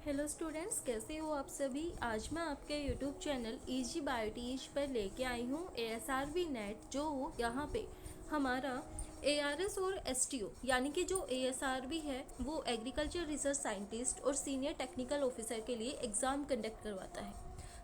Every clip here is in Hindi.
हेलो स्टूडेंट्स, कैसे हो आप सभी। आज मैं आपके यूट्यूब चैनल इजी बायोटीज पर लेके आई हूँ ASRB नेट, जो यहाँ पे हमारा ARS और STO यानी कि जो ASRB है वो एग्रीकल्चर रिसर्च साइंटिस्ट और सीनियर टेक्निकल ऑफिसर के लिए एग्ज़ाम कंडक्ट करवाता है।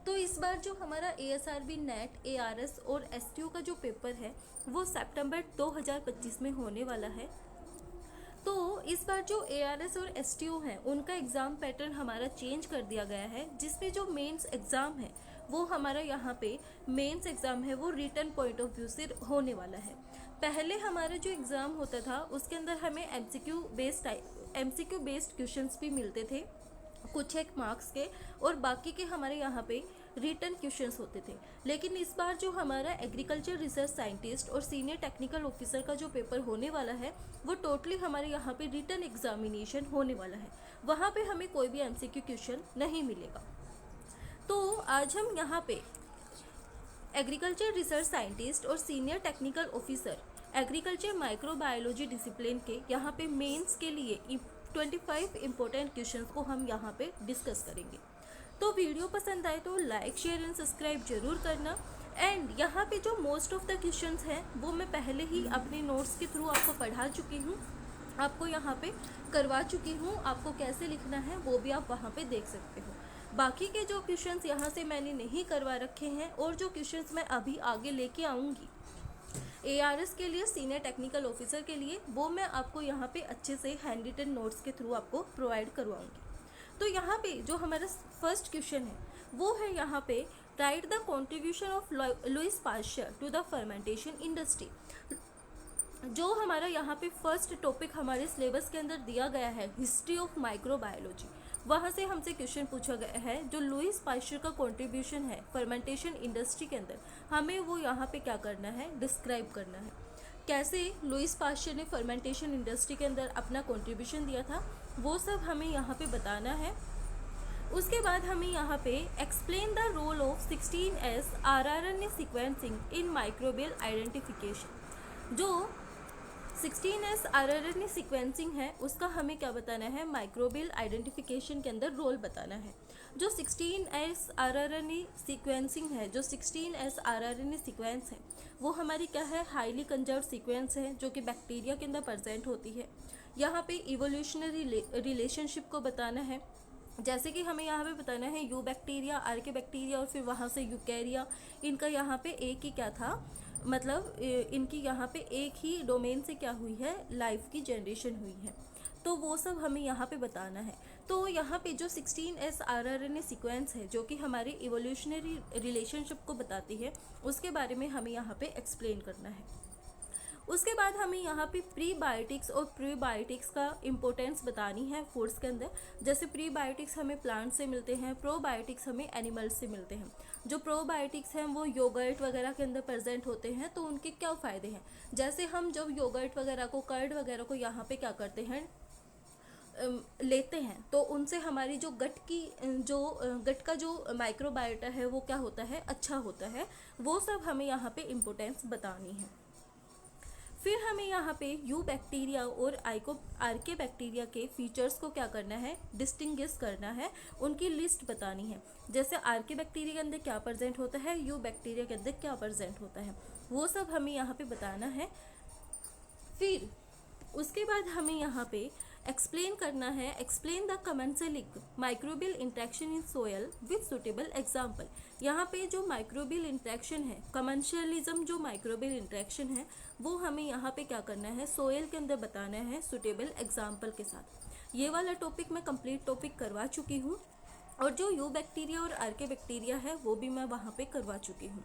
तो इस बार जो हमारा ASRB नेट, ARS और STO का जो पेपर है वो सितंबर 2025 में होने वाला है। तो इस बार जो ARS और STO है उनका एग्ज़ाम पैटर्न हमारा चेंज कर दिया गया है, जिसमें जो मेंस एग्ज़ाम है वो हमारा यहाँ पे मेंस एग्ज़ाम है वो रिटन पॉइंट ऑफ व्यू से होने वाला है। पहले हमारा जो एग्ज़ाम होता था उसके अंदर हमें MCQ बेस्ड क्वेश्चंस भी मिलते थे कुछ एक मार्क्स के, और बाकी के हमारे यहाँ पे रिटन क्वेश्चंस होते थे। लेकिन इस बार जो हमारा एग्रीकल्चर रिसर्च साइंटिस्ट और सीनियर टेक्निकल ऑफिसर का जो पेपर होने वाला है वो टोटली हमारे यहाँ पे रिटन एग्जामिनेशन होने वाला है। वहाँ पे हमें कोई भी MCQ क्वेश्चन नहीं मिलेगा। तो आज हम यहाँ पे एग्रीकल्चर रिसर्च साइंटिस्ट और senior technical officer agriculture microbiology discipline के यहाँ पे मेंस के लिए 25 इम्पोर्टेंट क्वेश्चंस को हम यहाँ पे डिस्कस करेंगे। तो वीडियो पसंद आए तो लाइक, शेयर एंड सब्सक्राइब जरूर करना। एंड यहाँ पे जो मोस्ट ऑफ द क्वेश्चंस हैं वो मैं पहले ही अपने नोट्स के थ्रू आपको पढ़ा चुकी हूँ, आपको यहाँ पे करवा चुकी हूँ। आपको कैसे लिखना है वो भी आप वहाँ पे देख सकते हो। बाकी के जो क्वेश्चंस यहाँ से मैंने नहीं करवा रखे हैं और जो क्वेश्चंस मैं अभी आगे लेके आऊँगी ARS के लिए, सीनियर टेक्निकल ऑफिसर के लिए, वो मैं आपको यहाँ पे अच्छे से हैंड रिटन नोट्स के थ्रू आपको प्रोवाइड करवाऊँगी। तो यहाँ पे जो हमारा फर्स्ट क्वेश्चन है वो है यहाँ पे right the contribution of Louis Pasteur to the fermentation industry. जो हमारा यहाँ पे फर्स्ट टॉपिक हमारे सिलेबस के अंदर दिया गया है हिस्ट्री ऑफ माइक्रोबायोलॉजी, वहाँ से हमसे क्वेश्चन पूछा गया है जो लुइस पास्चर का कंट्रीब्यूशन है फर्मेंटेशन इंडस्ट्री के अंदर, हमें वो यहाँ पे क्या करना है, डिस्क्राइब करना है। कैसे लुइस पास्चर ने फर्मेंटेशन इंडस्ट्री के अंदर अपना कंट्रीब्यूशन दिया था वो सब हमें यहाँ पे बताना है। उसके बाद हमें यहाँ पे explain the role of 16S rRNA sequencing in microbial identification. जो 16S rRNA सीक्वेंसिंग है उसका हमें क्या बताना है, माइक्रोबियल आइडेंटिफिकेशन के अंदर रोल बताना है। जो 16S rRNA सीक्वेंसिंग है, जो 16S rRNA सीक्वेंस है वो हमारी क्या है, हाईली कंजर्व सीक्वेंस है जो कि बैक्टीरिया के अंदर प्रेजेंट होती है। यहाँ पे इवोल्यूशनरी रिलेशनशिप को बताना है, जैसे कि हमें यहाँ पे बताना है यू बैक्टीरिया, आर्के बैक्टीरिया और फिर वहाँ से यूकैरिया, इनका यहाँ पे एक ही क्या था, मतलब इनकी यहाँ पे एक ही डोमेन से क्या हुई है, लाइफ की जनरेशन हुई है। तो वो सब हमें यहाँ पे बताना है। तो यहाँ पे जो 16S rRNA सीक्वेंस है जो कि हमारे इवोल्यूशनरी रिलेशनशिप को बताती है उसके बारे में हमें यहाँ पे एक्सप्लेन करना है। उसके बाद हमें यहाँ पे प्रीबायोटिक्स और प्रीबायोटिक्स का इम्पोर्टेंस बतानी है फूड्स के अंदर। जैसे प्रीबायोटिक्स हमें प्लांट से मिलते हैं, प्रोबायोटिक्स हमें एनिमल्स से मिलते हैं। जो प्रोबायोटिक्स हैं वो योगर्ट वगैरह के अंदर प्रेजेंट होते हैं, तो उनके क्या फ़ायदे हैं। जैसे हम जब योगर्ट वगैरह को, कर्ड वगैरह को यहाँ पे क्या करते हैं, लेते हैं, तो उनसे हमारी जो गट का जो माइक्रोबायोटा है वो क्या होता है, अच्छा होता है। वो सब हमें यहाँ पे इम्पोर्टेंस बतानी है। फिर हमें यहाँ पे यू बैक्टीरिया और आर्के बैक्टीरिया के फीचर्स को क्या करना है, डिस्टिंग्विश करना है, उनकी लिस्ट बतानी है। जैसे आर्के बैक्टीरिया के अंदर क्या प्रेजेंट होता है, यू बैक्टीरिया के अंदर क्या प्रेजेंट होता है, वो सब हमें यहाँ पे बताना है। फिर उसके बाद हमें यहाँ पे एक्सप्लेन करना है, explain the commensalistic microbial interaction in soil with suitable example. यहाँ पे जो माइक्रोबियल इंट्रैक्शन है, कमेंशलिज्म जो माइक्रोबियल इंट्रैक्शन है वो हमें यहाँ पे क्या करना है, सोयल के अंदर बताना है सुटेबल एग्जाम्पल के साथ। ये वाला टॉपिक मैं कंप्लीट टॉपिक करवा चुकी हूँ, और जो यू बैक्टीरिया और आर्के बैक्टीरिया है वो भी मैं वहाँ पे करवा चुकी हूँ।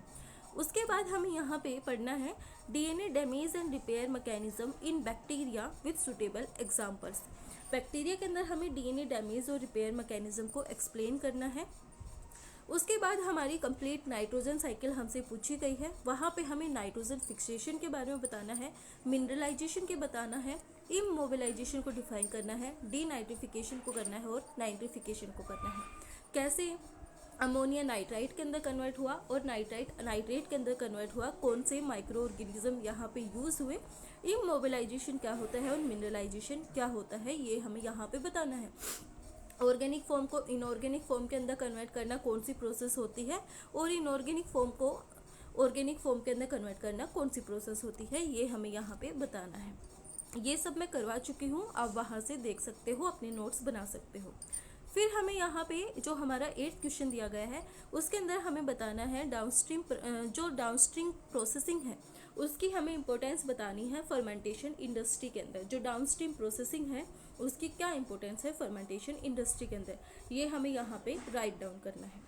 उसके बाद हमें यहाँ पे पढ़ना है DNA damage and repair mechanism in bacteria with suitable examples. Bacteria के अंदर हमें DNA डैमेज और रिपेयर मैकेनिज्म को एक्सप्लेन करना है। उसके बाद हमारी कंप्लीट नाइट्रोजन साइकिल हमसे पूछी गई है, वहाँ पे हमें नाइट्रोजन फिक्सेशन के बारे में बताना है, मिनरलाइजेशन के बताना है, इमोबिलाइजेशन को डिफाइन करना है, डीनाइट्रिफिकेशन को करना है और नाइट्रिफिकेशन को करना है। कैसे अमोनिया नाइट्राइट के अंदर कन्वर्ट हुआ और नाइट्रेट के अंदर कन्वर्ट हुआ, कौन से माइक्रो ऑर्गेनिज्म यहाँ पे यूज़ हुए, इमोबिलाइजेशन क्या होता है और मिनरलाइजेशन क्या होता है, ये हमें यहाँ पे बताना है। ऑर्गेनिक फॉर्म को इनऑर्गेनिक फॉर्म के अंदर कन्वर्ट करना कौन सी प्रोसेस होती है, और इनऑर्गेनिक फॉर्म को ऑर्गेनिक फॉर्म के अंदर कन्वर्ट करना कौन सी प्रोसेस होती है, ये हमें यहाँ पे बताना है। ये सब मैं करवा चुकी हूँ, आप वहाँ से देख सकते हो, अपने नोट्स बना सकते हो। फिर हमें यहाँ पे जो हमारा 8th क्वेश्चन दिया गया है उसके अंदर हमें बताना है डाउनस्ट्रीम प्रोसेसिंग है उसकी हमें इंपॉर्टेंस बतानी है फर्मेंटेशन इंडस्ट्री के अंदर। जो डाउनस्ट्रीम प्रोसेसिंग है उसकी क्या इंपॉर्टेंस है फर्मेंटेशन इंडस्ट्री के अंदर, ये हमें यहाँ पे राइट डाउन करना है।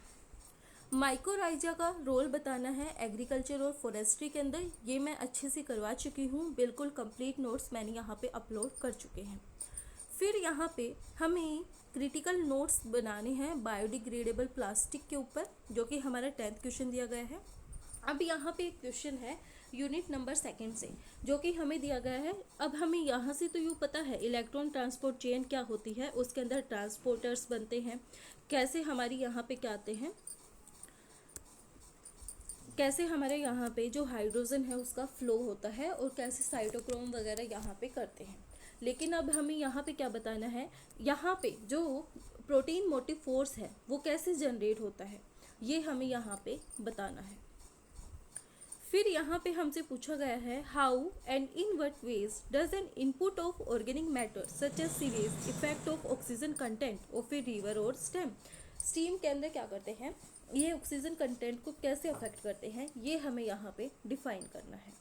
माइक्रोराइजा का रोल बताना है एग्रीकल्चर और फॉरेस्ट्री के अंदर, ये मैं अच्छे से करवा चुकी हूँ, बिल्कुल कंप्लीट नोट्स मैंने यहाँ पे अपलोड कर चुके हैं। फिर यहाँ पे हमें क्रिटिकल नोट्स बनाने हैं बायोडिग्रेडेबल प्लास्टिक के ऊपर, जो कि हमारा 10th क्वेश्चन दिया गया है। अब यहाँ पे एक क्वेश्चन है यूनिट नंबर 2 से, जो कि हमें दिया गया है। अब हमें यहाँ से तो यूँ पता है इलेक्ट्रॉन ट्रांसपोर्ट चेन क्या होती है, उसके अंदर ट्रांसपोर्टर्स बनते हैं, कैसे हमारी यहाँ पे क्या आते हैं, कैसे हमारे यहाँ पे जो हाइड्रोजन है उसका फ्लो होता है, और कैसे साइटोक्रोम वगैरह यहाँ पे करते हैं। लेकिन अब हमें यहाँ पे क्या बताना है, यहाँ पे जो प्रोटीन मोटिव फोर्स है वो कैसे जनरेट होता है, ये हमें यहाँ पे बताना है। फिर यहाँ पे हमसे पूछा गया है how and in what ways does an input of organic matter such as sewage effect of oxygen content of a river और स्टेम। स्टीम के अंदर क्या करते हैं, ये ऑक्सीजन कंटेंट को कैसे अफेक्ट करते हैं, ये हमें यहाँ पे डिफाइन करना है।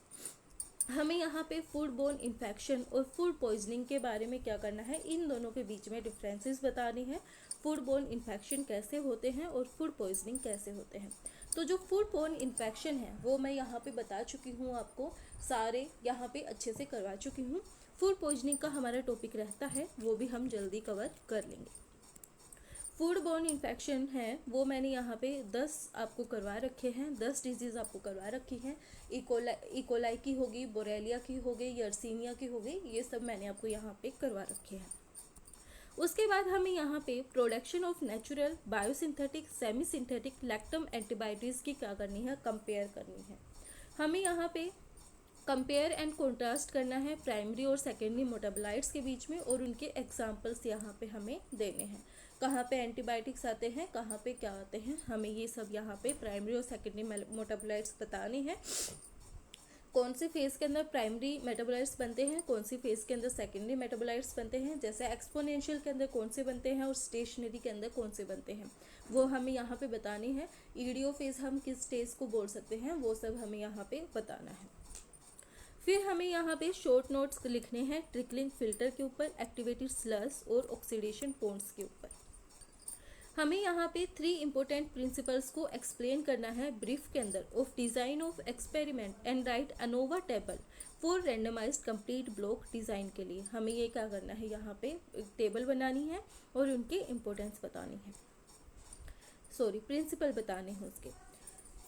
हमें यहाँ पे फूड बोर्न इन्फेक्शन और फूड पॉइजनिंग के बारे में क्या करना है, इन दोनों के बीच में डिफरेंसेस बताने हैं। फूड बोर्न इन्फेक्शन कैसे होते हैं और फूड पॉइजनिंग कैसे होते हैं। तो जो फूड बोर्न इन्फेक्शन है वो मैं यहाँ पे बता चुकी हूँ, आपको सारे यहाँ पे अच्छे से करवा चुकी हूँ। फूड पॉइजनिंग का हमारा टॉपिक रहता है, वो भी हम जल्दी कवर कर लेंगे। फूड बोर्न इन्फेक्शन है वो मैंने यहाँ पे 10 आपको करवा रखे हैं, 10 डिजीज़ आपको करवा रखी हैं। इकोलाई की होगी, बोरेलिया की हो गई, यर्सीनिया की हो गई, ये सब मैंने आपको यहाँ पे करवा रखे हैं। उसके बाद हमें यहाँ पे production of natural biosynthetic semi synthetic lactam antibiotics की क्या करनी है, कंपेयर करनी है। हमें यहाँ पे कंपेयर एंड कॉन्ट्रास्ट करना है प्राइमरी और सेकेंडरी मेटाबोलाइट्स के बीच में, और उनके एग्जाम्पल्स यहाँ पे हमें देने हैं। कहाँ पे एंटीबायोटिक्स आते हैं, कहाँ पे क्या आते हैं, हमें ये सब यहाँ पे प्राइमरी और सेकेंडरी मेटाबोलाइट्स बताने हैं। कौन से फेज़ के अंदर प्राइमरी मेटाबोलाइट्स बनते हैं, कौन सी फेज़ के अंदर सेकेंडरी मेटाबोलाइट्स बनते हैं, जैसे एक्सपोनेंशियल के अंदर कौन से बनते हैं और स्टेशनरी के अंदर कौन से बनते हैं, वो हमें यहाँ पे बतानी है। ईडीओ फेज़ हम किस स्टेज को बोल सकते हैं, वो सब हमें यहाँ पे बताना है। फिर हमें यहाँ पे शॉर्ट नोट्स लिखने हैं ट्रिकलिंग फिल्टर के ऊपर, एक्टिवेटेड स्लर्स और ऑक्सीडेशन पॉइंट्स के ऊपर। हमें यहाँ पे 3 इंपॉर्टेंट प्रिंसिपल्स को एक्सप्लेन करना है ब्रीफ के अंदर of design of experiment and write ANOVA table for randomised complete block design के लिए हमें ये क्या करना है, यहाँ पे एक टेबल बनानी है और उनके इम्पोर्टेंस बतानी है, प्रिंसिपल बताने हैं उसके।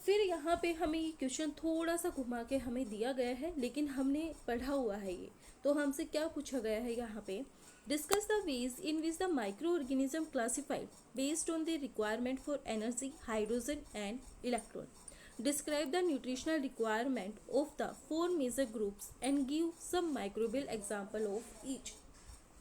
फिर यहाँ पे हमें ये क्वेश्चन थोड़ा सा घुमा के हमें दिया गया है, लेकिन हमने पढ़ा हुआ है ये, तो हमसे क्या पूछा गया है यहाँ पे, discuss the ways in which the microorganism classified based on the requirement for energy, hydrogen and electron. Describe the nutritional requirement of the 4 major groups and give some microbial example of each.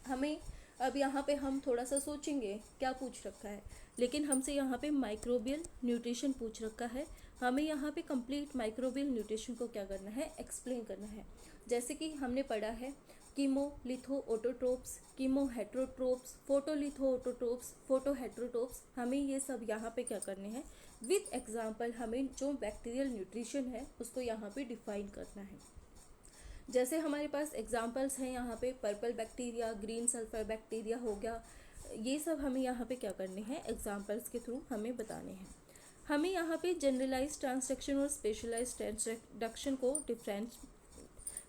हमें अब यहाँ पे हम थोड़ा सा सोचेंगे क्या पूछ रखा है, लेकिन हमसे यहाँ पे माइक्रोबियल न्यूट्रिशन पूछ रखा है। हमें यहाँ पे कंप्लीट माइक्रोबियल न्यूट्रिशन को क्या करना है, एक्सप्लेन करना है। जैसे कि हमने पढ़ा है कीमोलिथो autotrophs, chemo हेट्रोट्रोप्स, photolitho autotrophs, photo हेट्रोट्रोप्स, हमें ये सब यहाँ पे क्या करने हैं विद एग्जाम्पल। हमें जो बैक्टीरियल न्यूट्रिशन है उसको यहाँ पे डिफाइन करना है। जैसे हमारे पास एग्जाम्पल्स हैं यहाँ पे purple bacteria, green sulphur bacteria हो गया, ये सब हमें यहाँ पे क्या करने हैं, एग्जाम्पल्स के थ्रू हमें बताने हैं। हमें यहाँ पे जनरलाइज ट्रांसडक्शन और स्पेशलाइज ट्रांसडक्शन को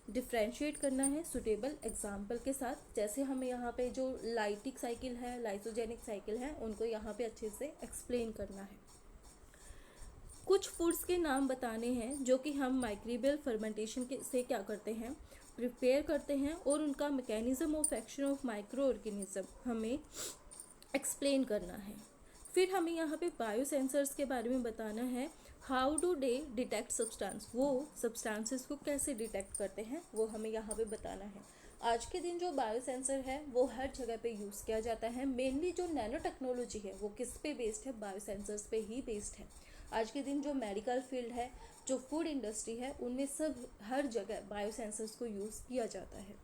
डिफ्रेंशिएट करना है सुटेबल एग्जाम्पल के साथ। जैसे हमें यहाँ पे जो लाइटिक साइकिल है, लाइसोजेनिक साइकिल है, उनको यहाँ पे अच्छे से एक्सप्लेन करना है। कुछ फूड्स के नाम बताने हैं जो कि हम माइक्रोबियल फर्मेंटेशन से क्या करते हैं, प्रिपेयर करते हैं, और उनका mechanism of action of micro organism हमें एक्सप्लेन करना है। फिर हमें यहाँ पे बायोसेंसर्स के बारे में बताना है। How do they detect substance, वो सब्सटेंसेस को कैसे डिटेक्ट करते हैं वो हमें यहाँ पे बताना है। आज के दिन जो बायो सेंसर है वो हर जगह पे यूज़ किया जाता है। मेनली जो नैनो टेक्नोलॉजी है वो किस पे बेस्ड है, बायो सेंसर्स पे ही बेस्ड है। आज के दिन जो मेडिकल फील्ड है, जो फूड इंडस्ट्री है, उनमें सब हर जगह बायो सेंसर्स को यूज़ किया जाता है।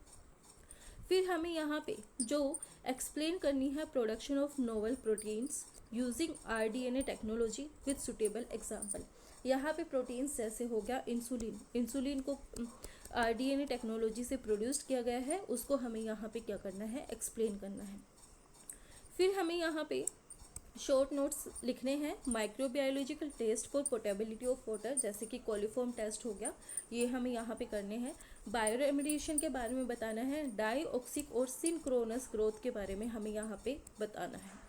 फिर हमें यहाँ पे जो एक्सप्लेन करनी है production of novel proteins using rDNA technology with suitable example. यहाँ पे प्रोटीन्स जैसे हो गया इंसुलिन, इंसुलिन को आरडीएनए टेक्नोलॉजी से प्रोड्यूस्ड किया गया है, उसको हमें यहाँ पे क्या करना है, एक्सप्लेन करना है। फिर हमें यहाँ पे शॉर्ट नोट्स लिखने हैं। Microbiological test for portability of water, जैसे कि कोलिफॉर्म टेस्ट हो गया, ये हमें यहाँ पे करने हैं। बायोरेमेडिएशन के बारे में बताना है। डाईऑक्सिक और सिंक्रोनस ग्रोथ के बारे में हमें यहाँ पे बताना है।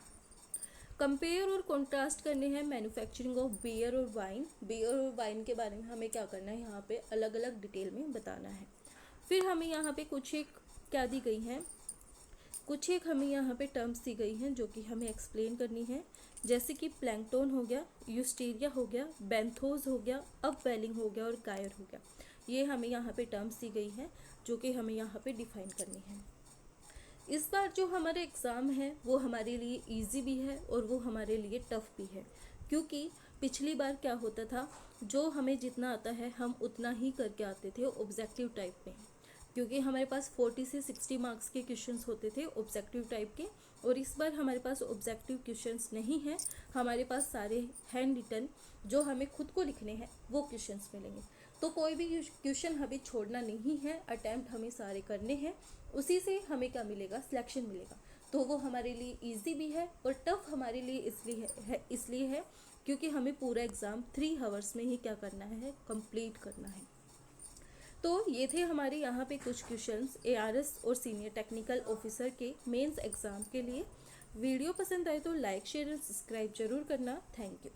कंपेयर और कॉन्ट्रास्ट करने हैं मैन्युफैक्चरिंग ऑफ बियर और वाइन। बियर और वाइन के बारे में हमें क्या करना है, यहाँ पे अलग अलग डिटेल में बताना है। फिर हमें यहाँ पे कुछ एक क्या दी गई हैं, कुछ एक हमें यहाँ पे टर्म्स दी गई हैं जो कि हमें एक्सप्लेन करनी है, जैसे कि प्लैंकटन हो गया, यूस्टेरिया हो गया, बेंथोस हो गया, अपवेलिंग हो गया और गायर हो गया। ये हमें यहाँ पे टर्म्स दी गई हैं जो कि हमें यहाँ पे डिफाइन करनी है। इस बार जो हमारा एग्ज़ाम है वो हमारे लिए इजी भी है और वो हमारे लिए टफ़ भी है, क्योंकि पिछली बार क्या होता था, जो हमें जितना आता है हम उतना ही करके आते थे ऑब्जेक्टिव टाइप में, क्योंकि हमारे पास 40 से 60 मार्क्स के क्वेश्चंस होते थे ऑब्जेक्टिव टाइप के। और इस बार हमारे पास ऑब्जेक्टिव क्वेश्चंस नहीं है, हमारे पास सारे हैंड रिटन जो हमें खुद को लिखने हैं वो क्वेश्चंस मिलेंगे। तो कोई भी क्वेश्चन हमें छोड़ना नहीं है, अटैम्प्ट हमें सारे करने हैं, उसी से हमें क्या मिलेगा, सिलेक्शन मिलेगा। तो वो हमारे लिए ईजी भी है और टफ हमारे लिए इसलिए है क्योंकि हमें पूरा एग्ज़ाम 3 आवर्स में ही क्या करना है, कंप्लीट करना है। तो ये थे हमारे यहाँ पे कुछ क्वेश्चंस एआरएस और सीनियर टेक्निकल ऑफिसर के मेंस एग्ज़ाम के लिए। वीडियो पसंद आए तो लाइक शेयर और सब्सक्राइब जरूर करना। Thank you.